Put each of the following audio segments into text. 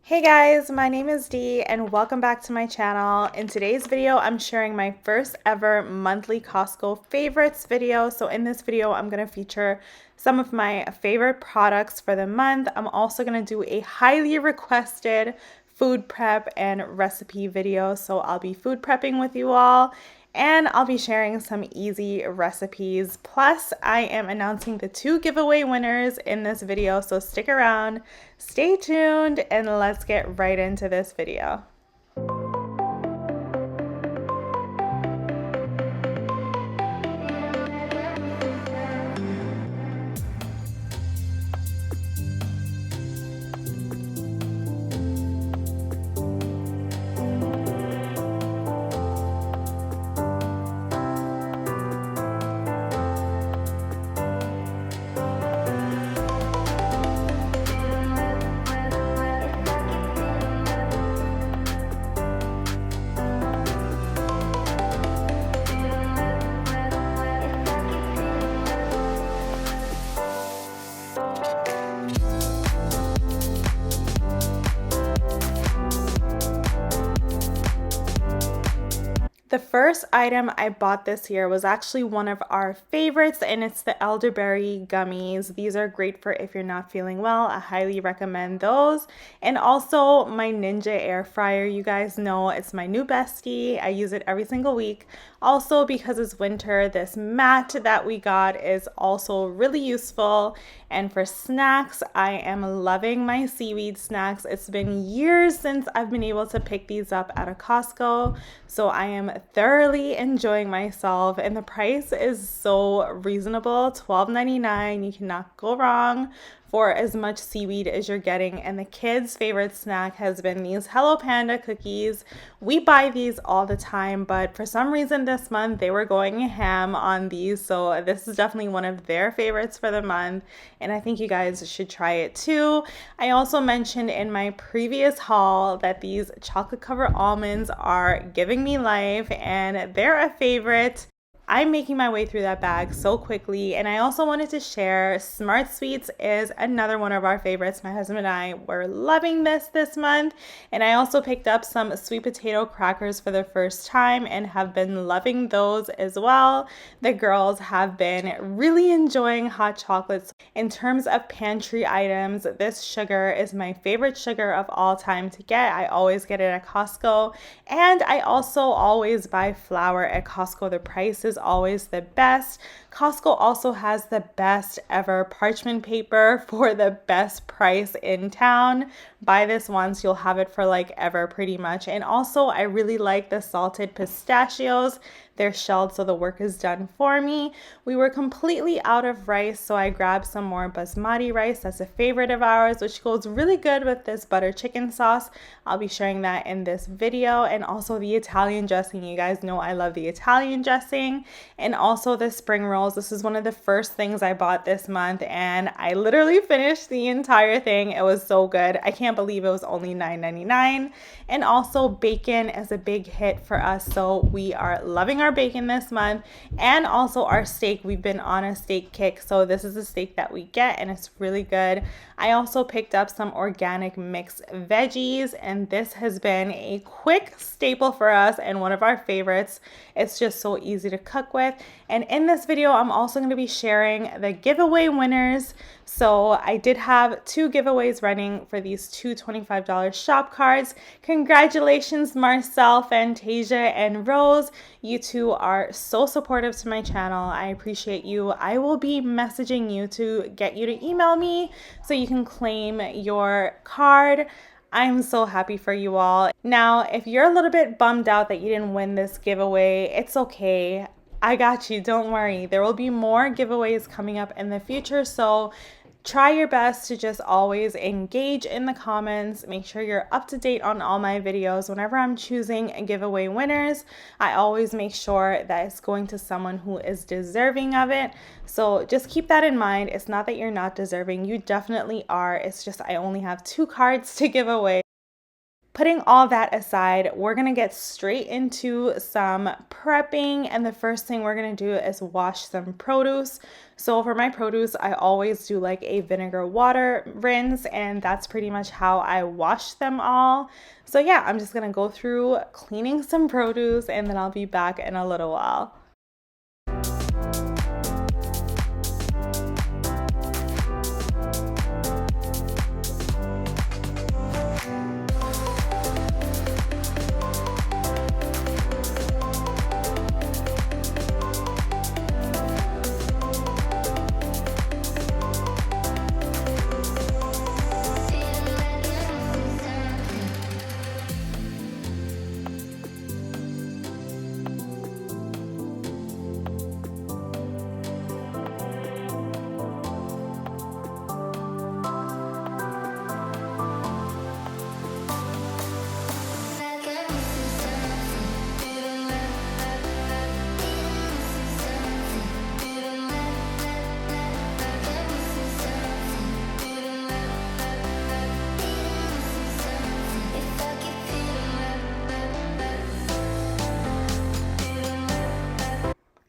Hey guys, my name is Dee and welcome back to my channel. In today's video, I'm sharing my first ever monthly Costco favorites video. So in this video, I'm going to feature some of my favorite products for the month. I'm also going to do a highly requested food prep and recipe video. So I'll be food prepping with you all and I'll be sharing some easy recipes. Plus, I am announcing the 2 giveaway winners in this video, so stick around, stay tuned, and let's get right into this video. The first item I bought this year was actually one of our favorites, and it's the elderberry gummies. These are great for if you're not feeling well. I highly recommend those. And also my Ninja air fryer. You guys know it's my new bestie. I use it every single week. Also, because it's winter, this mat that we got is also really useful. And for snacks, I am loving my seaweed snacks. It's been years since I've been able to pick these up at a Costco, so I am thoroughly enjoying myself, and the price is so reasonable, $12.99. You cannot go wrong for as much seaweed as you're getting. And the kids' favorite snack has been these Hello Panda cookies. We buy these all the time, but for some reason this month they were going ham on these, so this is definitely one of their favorites for the month, and I think you guys should try it too. I also mentioned in my previous haul that these chocolate covered almonds are giving me life, and they're a favorite. I'm making my way through that bag so quickly. And I also wanted to share Smart Sweets is another one of our favorites. My husband and I were loving this month. And I also picked up some sweet potato crackers for the first time and have been loving those as well. The girls have been really enjoying hot chocolates. In terms of pantry items, this sugar is my favorite sugar of all time to get. I always get it at Costco. And I also always buy flour at Costco. The price is always the best. Costco also has the best ever parchment paper for the best price in town. Buy this once, you'll have it for like ever pretty much. And also I really like the salted pistachios. They're shelled, so the work is done for me. We were completely out of rice, so I grabbed some more basmati rice. That's a favorite of ours, which goes really good with this butter chicken sauce. I'll be sharing that in this video. And also the Italian dressing. You guys know I love the Italian dressing. And also the spring rolls. This is one of the first things I bought this month, and I literally finished the entire thing. It was so good. I can't believe it was only $9.99. And also bacon is a big hit for us, so we are loving our bacon this month. And also our steak. We've been on a steak kick, so this is a steak that we get and it's really good. I also picked up some organic mixed veggies, and this has been a quick staple for us and one of our favorites. It's just so easy to cook with. And in this video, I'm also going to be sharing the giveaway winners. So I did have 2 giveaways running for these 2 $25 shop cards. Congratulations, Marcel, Fantasia, and Rose. You two are so supportive to my channel. I appreciate you. I will be messaging you to get you to email me so you can claim your card. I'm so happy for you all. Now, if you're a little bit bummed out that you didn't win this giveaway, it's okay. I got you. Don't worry. There will be more giveaways coming up in the future, so try your best to just always engage in the comments. Make sure you're up to date on all my videos. Whenever I'm choosing giveaway winners, I always make sure that it's going to someone who is deserving of it. So just keep that in mind. It's not that you're not deserving. You definitely are. It's just I only have 2 cards to give away. Putting all that aside, we're gonna get straight into some prepping, and the first thing we're gonna do is wash some produce. So for my produce, I always do like a vinegar water rinse, and that's pretty much how I wash them all. So yeah, I'm just gonna go through cleaning some produce, and then I'll be back in a little while.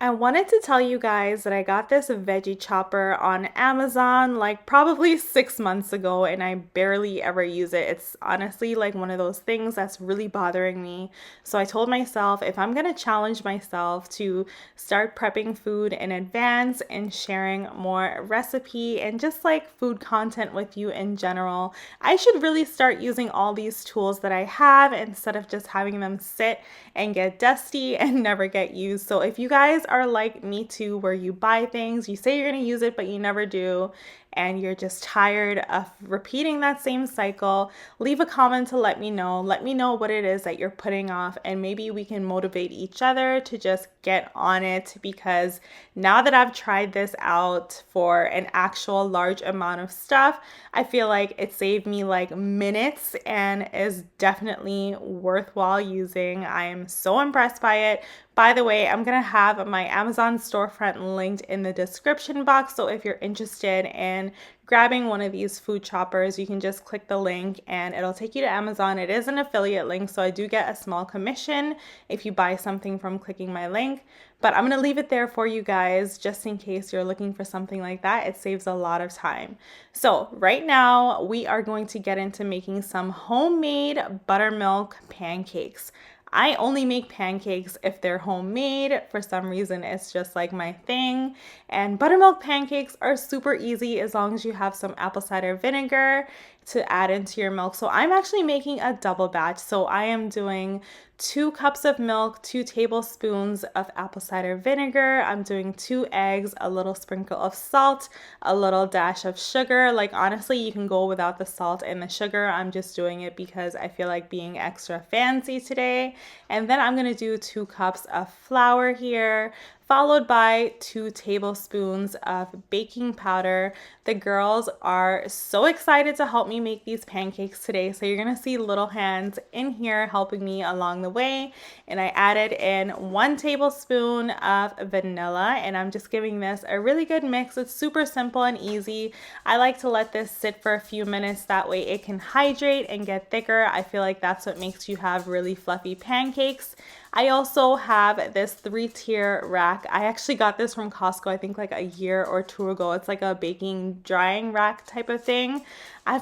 I wanted to tell you guys that I got this veggie chopper on Amazon like probably 6 months ago, and I barely ever use it. It's honestly like one of those things that's really bothering me. So I told myself if I'm gonna challenge myself to start prepping food in advance and sharing more recipe and just like food content with you in general, I should really start using all these tools that I have instead of just having them sit and get dusty and never get used. So if you guys are like me too, where you buy things, you say you're going to use it, but you never do, and you're just tired of repeating that same cycle, leave a comment to let me know. Let me know what it is that you're putting off, and maybe we can motivate each other to just get on it, because now that I've tried this out for an actual large amount of stuff, I feel like it saved me like minutes and is definitely worthwhile using. I am so impressed by it. By the way, I'm going to have my Amazon storefront linked in the description box. So if you're interested in grabbing one of these food choppers, you can just click the link and it'll take you to Amazon. It is an affiliate link, so I do get a small commission if you buy something from clicking my link. But I'm going to leave it there for you guys just in case you're looking for something like that. It saves a lot of time. So right now we are going to get into making some homemade buttermilk pancakes. I only make pancakes if they're homemade. For some reason, it's just like my thing. And buttermilk pancakes are super easy as long as you have some apple cider vinegar to add into your milk. So I'm actually making a double batch. So I am doing 2 cups of milk, 2 tablespoons of apple cider vinegar. I'm doing 2 eggs, a little sprinkle of salt, a little dash of sugar. Like honestly, you can go without the salt and the sugar. I'm just doing it because I feel like being extra fancy today. And then I'm gonna do 2 cups of flour here, followed by 2 tablespoons of baking powder. The girls are so excited to help me make these pancakes today. So you're gonna see little hands in here helping me along the way. And I added in 1 tablespoon of vanilla, and I'm just giving this a really good mix. It's super simple and easy. I like to let this sit for a few minutes. That way it can hydrate and get thicker. I feel like that's what makes you have really fluffy pancakes. I also have this 3-tier rack. I actually got this from Costco, I think like a year or 2 ago. It's like a baking drying rack type of thing.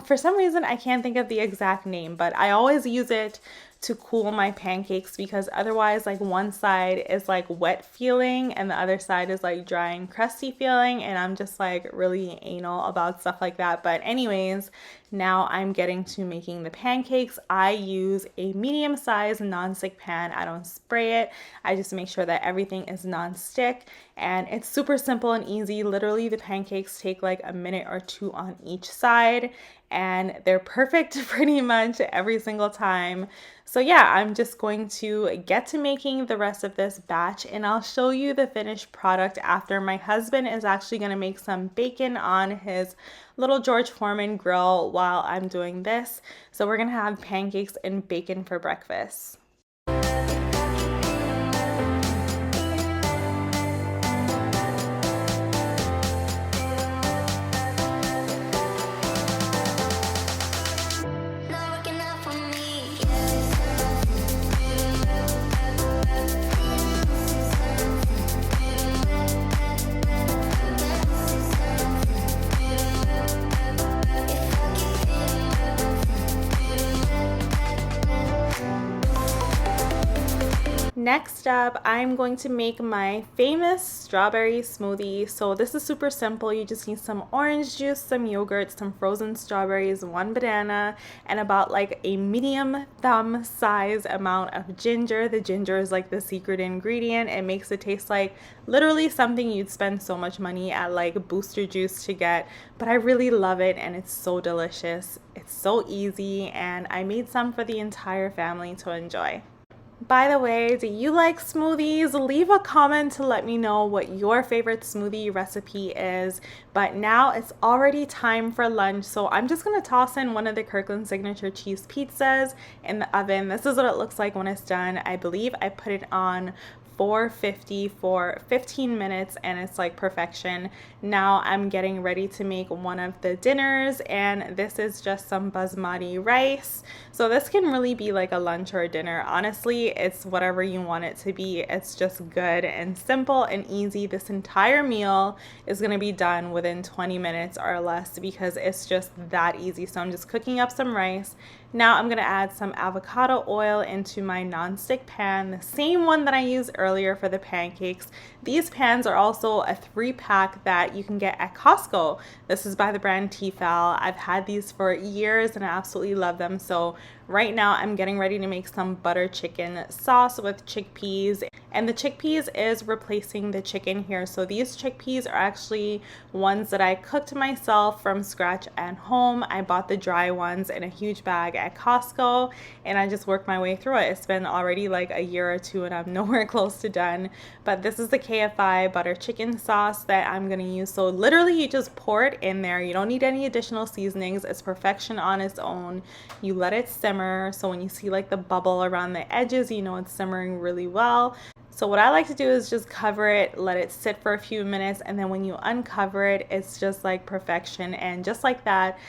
For some reason, I can't think of the exact name, but I always use it to cool my pancakes, because otherwise like one side is like wet feeling and the other side is like dry and crusty feeling, and I'm just like really anal about stuff like that. But anyways, now I'm getting to making the pancakes. I use a medium-sized non-stick pan. I don't spray it. I just make sure that everything is non-stick, and it's super simple and easy. Literally the pancakes take like a minute or 2 on each side, and they're perfect pretty much every single time. So yeah, I'm just going to get to making the rest of this batch, and I'll show you the finished product after. My husband is actually going to make some bacon on his little George Foreman grill while I'm doing this. So we're going to have pancakes and bacon for breakfast. Next up, I'm going to make my famous strawberry smoothie. So this is super simple. You just need some orange juice, some yogurt, some frozen strawberries, one banana, and about like a medium thumb size amount of ginger. The ginger is like the secret ingredient. It makes it taste like literally something you'd spend so much money at like Booster Juice to get, but I really love it and it's so delicious. It's so easy, and I made some for the entire family to enjoy. By the way, do you like smoothies? Leave a comment to let me know what your favorite smoothie recipe is. But now it's already time for lunch, so I'm just gonna toss in one of the Kirkland Signature Cheese pizzas in the oven. This is what it looks like when it's done. I believe I put it on 450 for 15 minutes and it's like perfection. Now I'm getting ready to make one of the dinners, and this is just some basmati rice. So this can really be like a lunch or a dinner. Honestly, it's whatever you want it to be. It's just good and simple and easy. This entire meal is gonna be done within 20 minutes or less because it's just that easy. So I'm just cooking up some rice. Now I'm gonna add some avocado oil into my nonstick pan, the same one that I used earlier for the pancakes. These pans are also a 3-pack that you can get at Costco. This is by the brand Tefal. I've had these for years and I absolutely love them. So right now I'm getting ready to make some butter chicken sauce with chickpeas. And the chickpeas is replacing the chicken here. So these chickpeas are actually ones that I cooked myself from scratch at home. I bought the dry ones in a huge bag at Costco and I just worked my way through it. It's been already like a year or two and I'm nowhere close to done. But this is the KFI butter chicken sauce that I'm gonna use. So literally you just pour it in there. You don't need any additional seasonings. It's perfection on its own. You let it simmer. So when you see like the bubble around the edges, you know it's simmering really well. So what I like to do is just cover it, let it sit for a few minutes, and then when you uncover it, it's just like perfection. And just like that,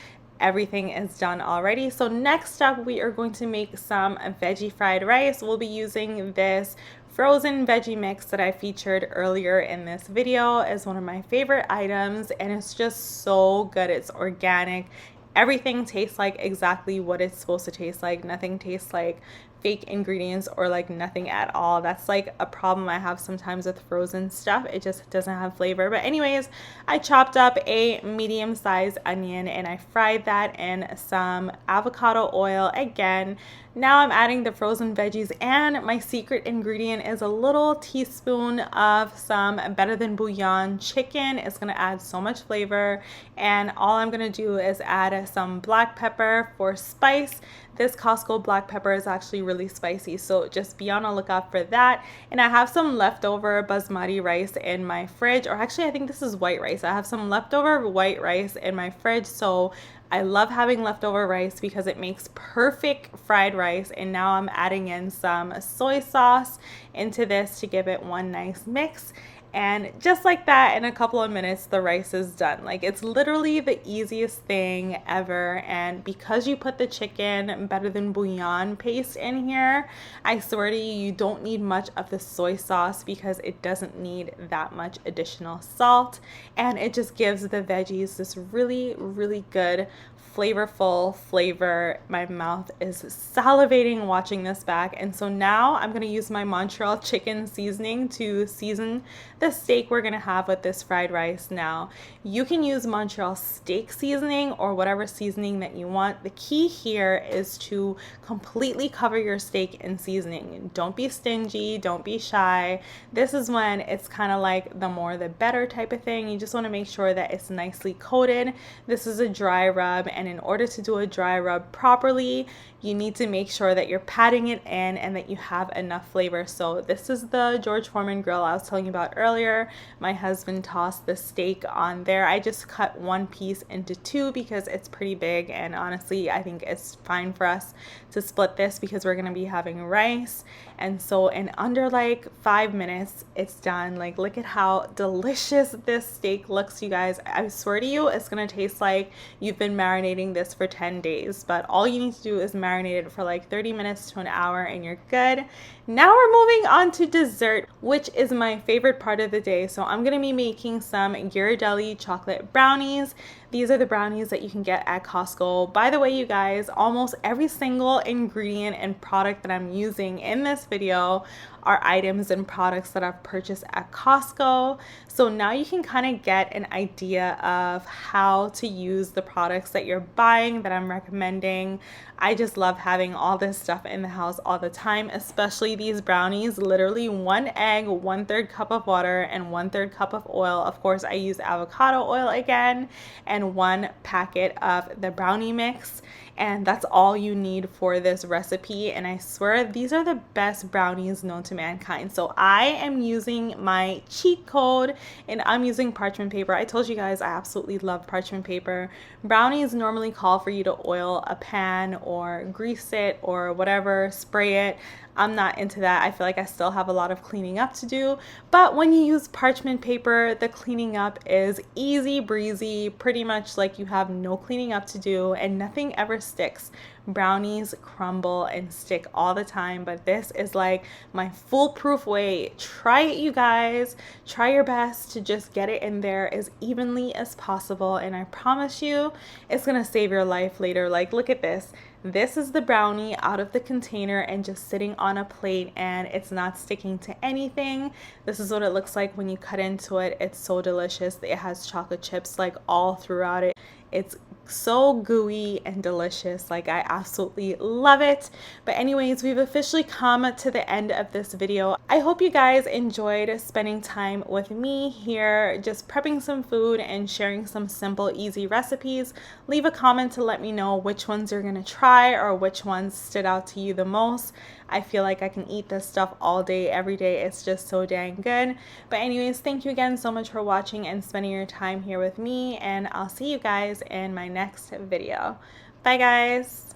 everything is done already. So next up, we are going to make some veggie fried rice. We'll be using this frozen veggie mix that I featured earlier in this video as one of my favorite items, and it's just so good. It's organic. Everything tastes like exactly what it's supposed to taste like. Nothing tastes like fake ingredients or like nothing at all. That's like a problem I have sometimes with frozen stuff. It just doesn't have flavor. But anyways, I chopped up a medium-sized onion and I fried that in some avocado oil again. Now I'm adding the frozen veggies, and my secret ingredient is a little teaspoon of some Better Than Bouillon chicken. It's gonna add so much flavor, and all I'm gonna do is add some black pepper for spice. This Costco black pepper is actually really spicy, so just be on a lookout for that. And I have some leftover basmati rice in my fridge, or actually I think this is white rice. I have some leftover white rice in my fridge, so I love having leftover rice because it makes perfect fried rice. And now I'm adding in some soy sauce into this to give it one nice mix. And just like that, in a couple of minutes, the rice is done. Like, it's literally the easiest thing ever. And because you put the chicken Better Than Bouillon paste in here, I swear to you, you don't need much of the soy sauce because it doesn't need that much additional salt. And it just gives the veggies this really, really good flavorful flavor. My mouth is salivating watching this back. And so now I'm going to use my Montreal chicken seasoning to season the steak we're going to have with this fried rice. Now you can use Montreal steak seasoning or whatever seasoning that you want. The key here is to completely cover your steak in seasoning. Don't be stingy, don't be shy. This is when it's kind of like the more the better type of thing. You just want to make sure that it's nicely coated. This is a dry rub, and in order to do a dry rub properly, you need to make sure that you're patting it in and that you have enough flavor. So this is the George Foreman grill I was telling you about earlier. My husband tossed the steak on there. I just cut one piece into two because it's pretty big, and honestly I think it's fine for us to split this because we're gonna be having rice. And so in under like 5 minutes it's done. Like, look at how delicious this steak looks, you guys. I swear to you, it's gonna taste like you've been marinating this for 10 days, but all you need to do is marinate it for like 30 minutes to an hour and you're good. Now we're moving on to dessert, which is my favorite part of the day. So I'm gonna be making some Ghirardelli chocolate brownies. These are the brownies that you can get at Costco. By the way, you guys, almost every single ingredient and product that I'm using in this video are items and products that I've purchased at Costco. So now you can kind of get an idea of how to use the products that you're buying that I'm recommending. I just love having all this stuff in the house all the time, especially these brownies. Literally 1 egg, 1/3 cup of water, and 1/3 cup of oil. Of course, I use avocado oil again, and 1 packet of the brownie mix. And that's all you need for this recipe. And I swear these are the best brownies known to mankind. So I am using my cheat code and I'm using parchment paper. I told you guys I absolutely love parchment paper. Brownies normally call for you to oil a pan or grease it or whatever, spray it. I'm not into that. I feel like I still have a lot of cleaning up to do. But when you use parchment paper, the cleaning up is easy breezy, pretty much like you have no cleaning up to do and nothing ever sticks. Brownies crumble and stick all the time, but this is like my foolproof way. Try it, you guys. Try your best to just get it in there as evenly as possible, and I promise you it's gonna save your life later. Like, look at this. This is the brownie out of the container and just sitting on a plate, and it's not sticking to anything. This is what it looks like when you cut into it. It's so delicious. It has chocolate chips like all throughout it. It's so gooey and delicious. Like, I absolutely love it. But anyways, we've officially come to the end of this video. I hope you guys enjoyed spending time with me here, just prepping some food and sharing some simple, easy recipes. Leave a comment to let me know which ones you're gonna try or which ones stood out to you the most. I feel like I can eat this stuff all day, every day. It's just so dang good. But anyways, thank you again so much for watching and spending your time here with me, and I'll see you guys in my next video. Bye guys.